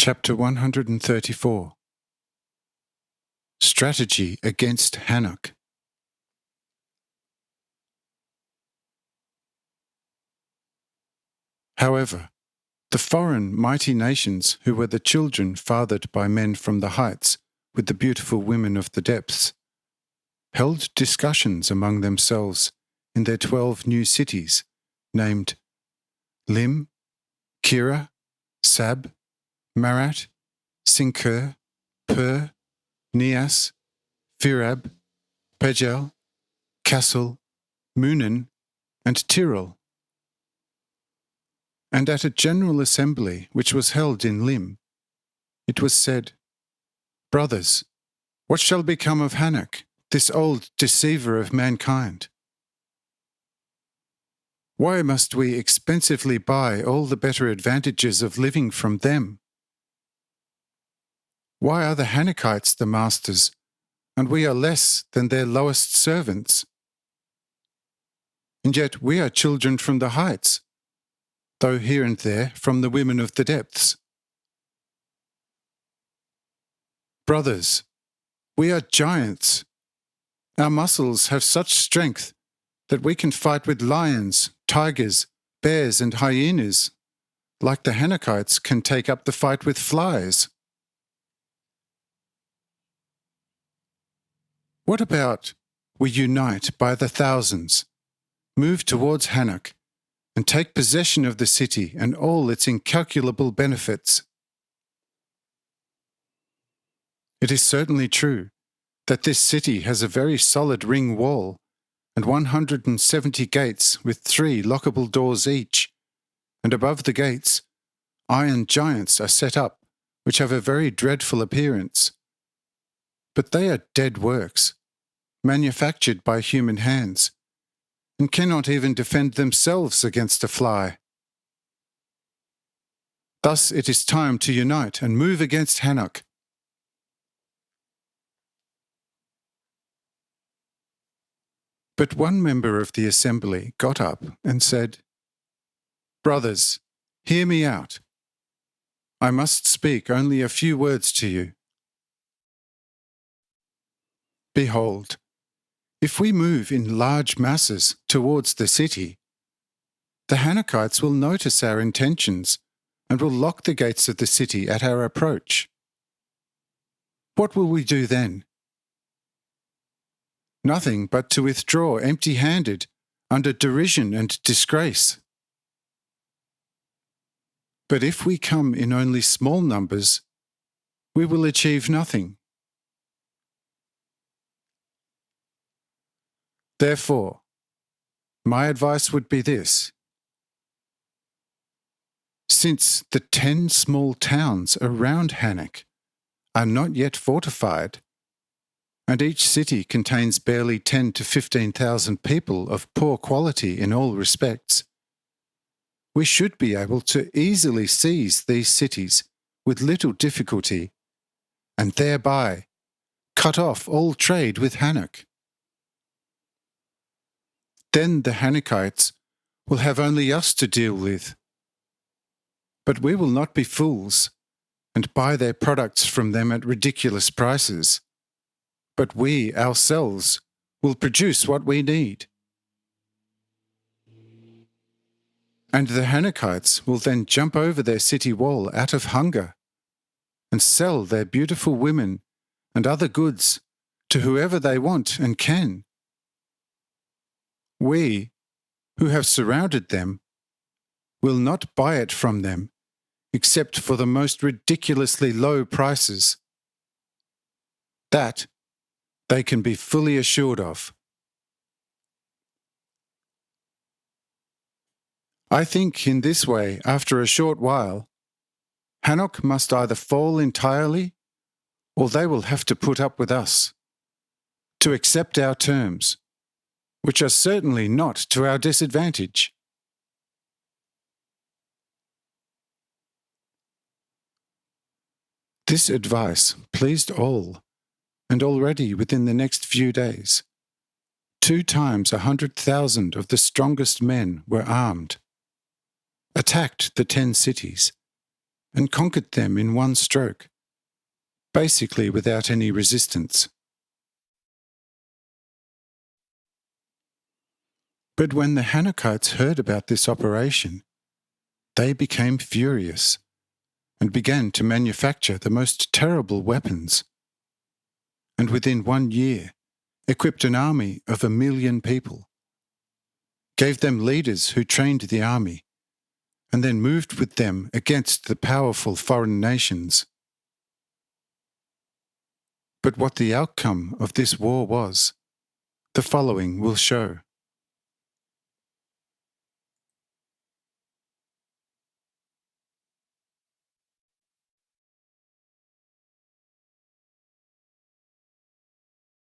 Chapter 134 Strategy against Hanoch. However, the foreign mighty nations who were the children fathered by men from the heights with the beautiful women of the depths held discussions among themselves in their 12 new cities, named Lim, Kira, Sab, Marat, Sinker, Pur, Nias, Firab, Pegel, Kassel, Munen, and Tyrol. And at a general assembly which was held in Lim, it was said, "Brothers, what shall become of Hanoch, this old deceiver of mankind? Why must we expensively buy all the better advantages of living from them? Why are the Hanochites the masters, and we are less than their lowest servants? And yet we are children from the heights, though here and there from the women of the depths. Brothers, we are giants. Our muscles have such strength that we can fight with lions, tigers, bears, and hyenas, like the Hanochites can take up the fight with flies. What about we unite by the thousands, move towards Hanoch, and take possession of the city and all its incalculable benefits? It is certainly true that this city has a very solid ring wall and 170 gates with 3 lockable doors each, and above the gates, iron giants are set up which have a very dreadful appearance. But they are dead works, manufactured by human hands, and cannot even defend themselves against a fly. Thus it is time to unite and move against Hanoch." But one member of the assembly got up and said, "Brothers, hear me out. I must speak only a few words to you. Behold, if we move in large masses towards the city, the Hanochites will notice our intentions and will lock the gates of the city at our approach. What will we do then? Nothing but to withdraw empty-handed, under derision and disgrace. But if we come in only small numbers, we will achieve nothing. Therefore, my advice would be this. Since the 10 small towns around Hanoch are not yet fortified, and each city contains barely 10 to 15,000 people of poor quality in all respects, we should be able to easily seize these cities with little difficulty, and thereby cut off all trade with Hanoch. Then the Hanochites will have only us to deal with. But we will not be fools and buy their products from them at ridiculous prices, but we ourselves will produce what we need. And the Hanochites will then jump over their city wall out of hunger and sell their beautiful women and other goods to whoever they want and can. We, who have surrounded them, will not buy it from them except for the most ridiculously low prices. That they can be fully assured of. I think in this way, after a short while, Hanoch must either fall entirely, or they will have to put up with us, to accept our terms, which are certainly not to our disadvantage. This advice pleased all, and already within the next few days, 2 times 100,000 of the strongest men were armed, attacked the 10 cities, and conquered them in one stroke, basically without any resistance. But when the Hanochites heard about this operation, they became furious and began to manufacture the most terrible weapons, and within 1 year equipped an army of 1 million people, gave them leaders who trained the army, and then moved with them against the powerful foreign nations. But what the outcome of this war was, the following will show.